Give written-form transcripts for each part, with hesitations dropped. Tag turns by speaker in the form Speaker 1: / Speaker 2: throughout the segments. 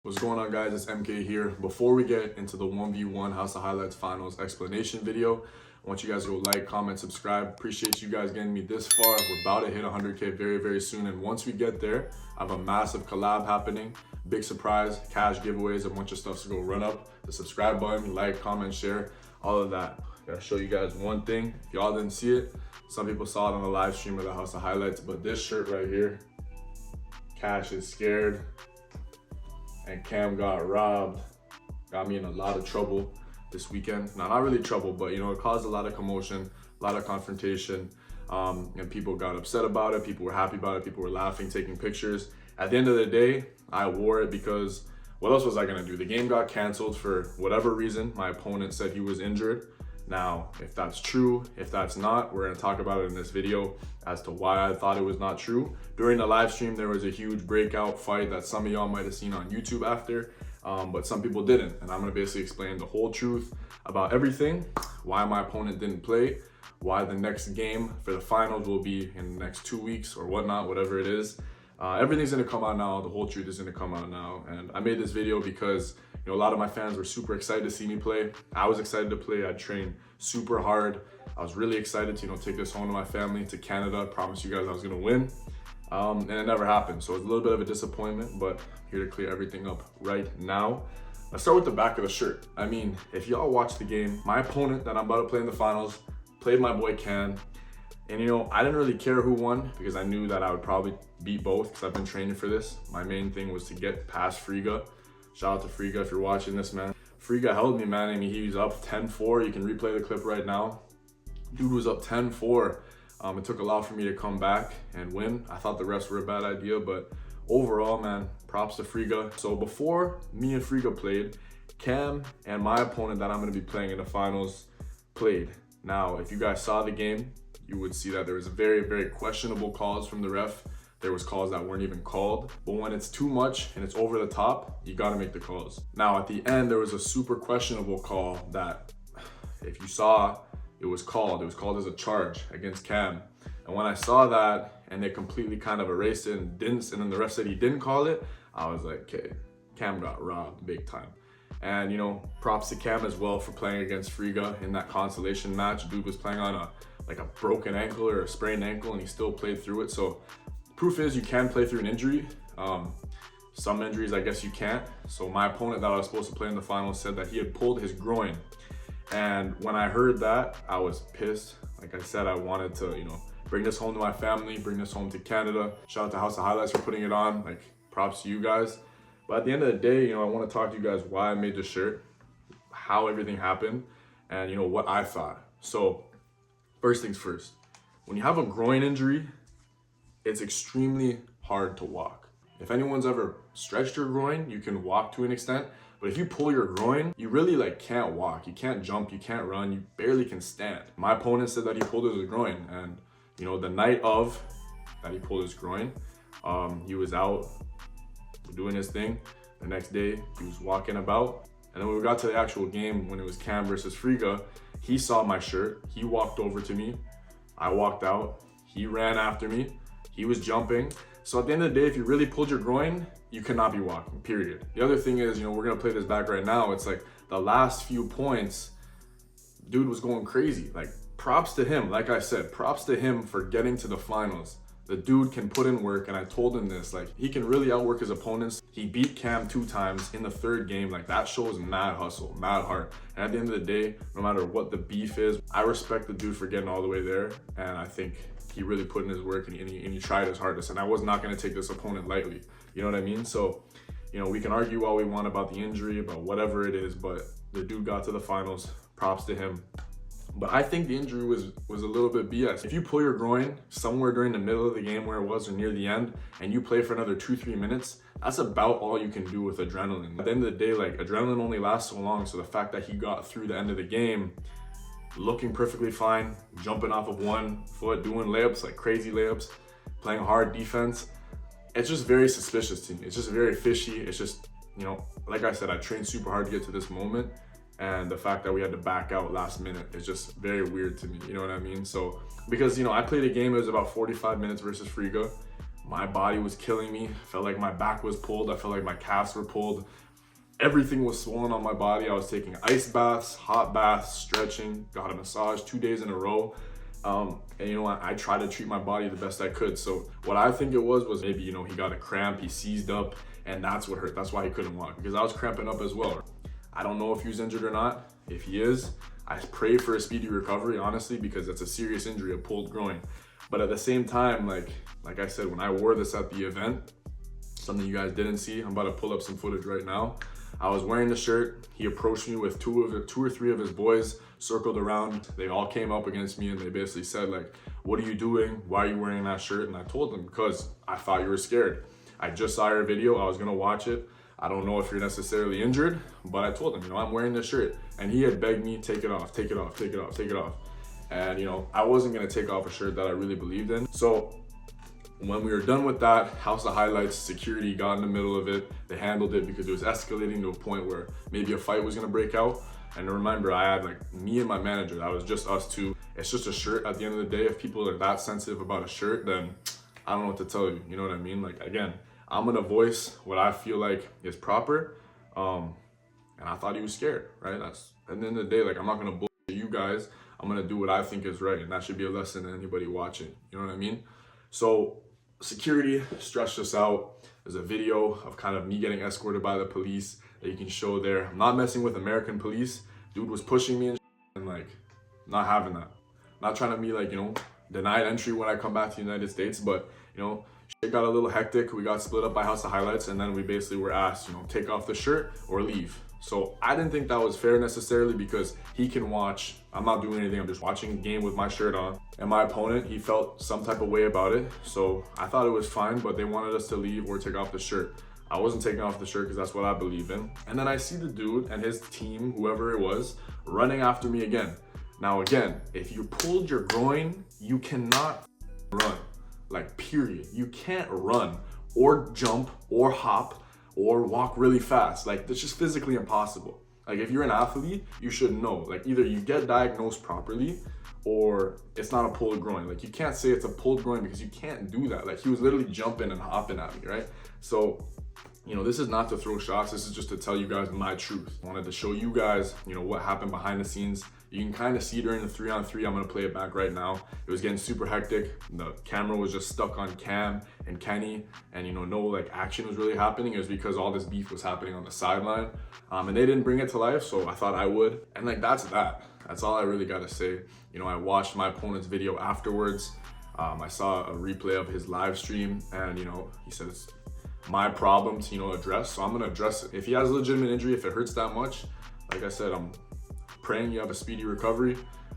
Speaker 1: What's going on, guys? It's MK here. Before we get into the 1v1 House of Highlights Finals explanation video, I want you guys to go like, comment, subscribe. Appreciate you guys getting me this far. We're about to hit 100K very, very soon. And once we get there, I have a massive collab happening. Big surprise, cash giveaways, a bunch of stuff to go run up. The subscribe button, like, comment, share, all of that. Gotta show you guys one thing. If y'all didn't see it, some people saw it on the live stream of the House of Highlights, but this shirt right here, Cash is scared and Cam got robbed, got me in a lot of trouble this weekend. Now, not really trouble, but it caused a lot of commotion, a lot of confrontation, and people got upset about it. People were happy about it. People were laughing, taking pictures. At the end of the day, I wore it because what else was I gonna do? The game got canceled for whatever reason. My opponent said he was injured. Now, if that's true, if that's not, we're gonna talk about it in this video as to why I thought it was not true. During the live stream, there was a huge breakout fight that some of y'all might have seen on YouTube after, but some people didn't. And I'm gonna basically explain the whole truth about everything, why my opponent didn't play, why the next game for the finals will be in the next 2 weeks or whatnot, whatever it is. Everything's gonna come out now. The whole truth is gonna come out now. And I made this video because a lot of my fans were super excited to see me play. I was excited to play. I trained super hard. I was really excited to take this home to my family, to Canada. I promised you guys I was gonna win. And it never happened. So it's a little bit of a disappointment, but I'm here to clear everything up right now. Let's start with the back of the shirt. I mean, if y'all watch the game, my opponent that I'm about to play in the finals played my boy Cam. And I didn't really care who won because I knew that I would probably beat both because I've been training for this. My main thing was to get past Friga. Shout out to Friga if you're watching this, man. Friga held me, man. I mean, he was up 10-4. You can replay the clip right now. Dude was up 10-4. It took a lot for me to come back and win. I thought the refs were a bad idea, but overall, man, props to Friga. So before me and Friga played, Cam and my opponent that I'm gonna be playing in the finals played. Now, if you guys saw the game, you would see that there was very, very questionable calls from the ref. There was calls that weren't even called. But when it's too much and it's over the top, you gotta make the calls. Now, at the end, there was a super questionable call that, if you saw, it was called as a charge against Cam. And when I saw that and they completely kind of erased it and then the ref said he didn't call it, I was like, okay, Cam got robbed big time. And props to Cam as well for playing against Friga in that consolation match. Dude was playing on a broken ankle or a sprained ankle and he still played through it. So proof is you can play through an injury. Some injuries, I guess you can't. So my opponent that I was supposed to play in the finals said that he had pulled his groin. And when I heard that, I was pissed. Like I said, I wanted to, bring this home to my family, bring this home to Canada. Shout out to House of Highlights for putting it on. Like, props to you guys. But at the end of the day, I want to talk to you guys why I made this shirt, how everything happened, and what I thought. So first things first, when you have a groin injury, it's extremely hard to walk. If anyone's ever stretched your groin, you can walk to an extent, but if you pull your groin, you really can't walk. You can't jump, you can't run, you barely can stand. My opponent said that he pulled his groin, and the night of that he pulled his groin, he was out doing his thing. The next day, he was walking about. And then when we got to the actual game, when it was Cam versus Friga, he saw my shirt, he walked over to me, I walked out, he ran after me, he was jumping. So at the end of the day, if you really pulled your groin, you cannot be walking, period. The other thing is, we're gonna play this back right now. It's like the last few points, dude was going crazy. Like, props to him. Like I said, props to him for getting to the finals. The dude can put in work, and I told him this, he can really outwork his opponents. He beat Cam 2 times in the third game. That shows mad hustle, mad heart. And at the end of the day, no matter what the beef is, I respect the dude for getting all the way there. And I think he really put in his work and he tried his hardest. And I was not gonna take this opponent lightly. You know what I mean? So, we can argue all we want about the injury, about whatever it is, but the dude got to the finals, props to him. But I think the injury was a little bit BS. If you pull your groin somewhere during the middle of the game where it was or near the end, and you play for another 2-3 minutes, that's about all you can do with adrenaline. At the end of the day, adrenaline only lasts so long. So the fact that he got through the end of the game, looking perfectly fine, jumping off of 1 foot, doing layups, crazy layups, playing hard defense, it's just very suspicious to me. It's just very fishy. It's just, like I said, I trained super hard to get to this moment. And the fact that we had to back out last minute is just very weird to me, you know what I mean? So, because, I played a game, it was about 45 minutes versus Friga. My body was killing me. I felt like my back was pulled. I felt like my calves were pulled. Everything was swollen on my body. I was taking ice baths, hot baths, stretching, got a massage 2 days in a row. And you know, I tried to treat my body the best I could. So what I think it was maybe, you know, he got a cramp, he seized up, and that's what hurt. That's why he couldn't walk, because I was cramping up as well. I don't know if he was injured or not. If he is, I pray for a speedy recovery, honestly, because it's a serious injury, a pulled groin. But at the same time, like I said, when I wore this at the event, something you guys didn't see, I'm about to pull up some footage right now. I was wearing the shirt. He approached me with two or three of his boys, circled around. They all came up against me and they basically said, like, what are you doing? Why are you wearing that shirt? And I told them, because I thought you were scared. I just saw your video. I was gonna watch it. I don't know if you're necessarily injured, but I told him, you know, I'm wearing this shirt. And he had begged me, take it off, take it off, take it off, take it off. And you know, I wasn't gonna take off a shirt that I really believed in. So when we were done with that, House of Highlights, security got in the middle of it. They handled it because it was escalating to a point where maybe a fight was gonna break out. And remember, I had like me and my manager, that was just us two. It's just a shirt at the end of the day. If people are that sensitive about a shirt, then I don't know what to tell you, you know what I mean? Like, again, I'm gonna voice what I feel like is proper. And I thought he was scared, right? That's, at the end of the day, like, I'm not gonna bullshit you guys. I'm gonna do what I think is right. And that should be a lesson to anybody watching, you know what I mean? So security stretched us out. There's a video of kind of me getting escorted by the police that you can show there. I'm not messing with American police. Dude was pushing me and like, not having that. Not trying to be like, you know, denied entry when I come back to the United States, but you know, shit got a little hectic. We got split up by House of Highlights, and then we basically were asked, you know, take off the shirt or leave. So I didn't think that was fair necessarily, because he can watch. I'm not doing anything. I'm just watching the game with my shirt on. And my opponent, he felt some type of way about it. So I thought it was fine, but they wanted us to leave or take off the shirt. I wasn't taking off the shirt because that's what I believe in. And then I see the dude and his team, whoever it was, running after me again. Now again, if you pulled your groin, you cannot run. Like, period. You can't run or jump or hop or walk really fast. Like, that's just physically impossible. Like, if you're an athlete, you should know. Like, either you get diagnosed properly or it's not a pulled groin. Like, you can't say it's a pulled groin because you can't do that. Like, he was literally jumping and hopping at me, right? So, you know, this is not to throw shots. This is just to tell you guys my truth. I wanted to show you guys, you know, what happened behind the scenes. You can kind of see during the 3-on-3, I'm gonna play it back right now. It was getting super hectic. The camera was just stuck on Cam and Kenny, and you know, no like action was really happening. It was because all this beef was happening on the sideline, and they didn't bring it to life, so I thought I would. And like, that's that. That's all I really gotta say. You know, I watched my opponent's video afterwards. I saw a replay of his live stream, and you know, he said it's my problem to, you know, address, so I'm gonna address it. If he has a legitimate injury, if it hurts that much, like I said, I'm praying you have a speedy recovery.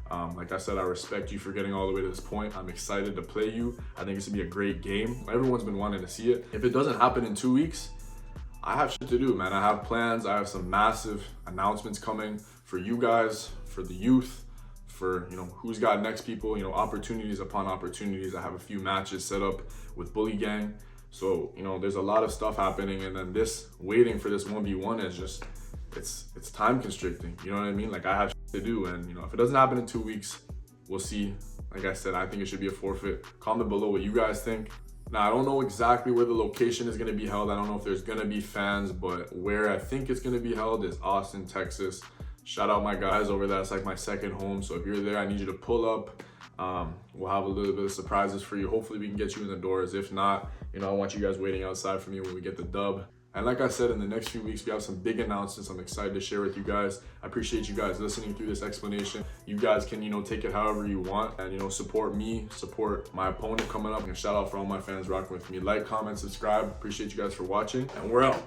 Speaker 1: Like I said, I respect you for getting all the way to this point. I'm excited to play you. I think it's gonna be a great game. Everyone's been wanting to see it. If it doesn't happen in 2 weeks, I have shit to do, man. I have plans. I have some massive announcements coming for you guys, for the youth, for, you know, who's got next people, you know, opportunities upon opportunities. I have a few matches set up with Bully Gang. So, you know, there's a lot of stuff happening, and then this, waiting for this 1v1 is just, it's time constricting, you know what I mean? Like, I have shit to do, and you know, if it doesn't happen in 2 weeks, we'll see. Like I said, I think it should be a forfeit. Comment below what you guys think. Now, I don't know exactly where the location is gonna be held. I don't know if there's gonna be fans, but where I think it's gonna be held is Austin, Texas. Shout out my guys over there. It's like my second home. So if you're there, I need you to pull up. We'll have a little bit of surprises for you. Hopefully we can get you in the doors. If not, you know, I want you guys waiting outside for me when we get the dub. And like I said, in the next few weeks, we have some big announcements I'm excited to share with you guys. I appreciate you guys listening through this explanation. You guys can, you know, take it however you want and, you know, support me, support my opponent coming up. And shout out for all my fans rocking with me. Like, comment, subscribe. Appreciate you guys for watching, and we're out.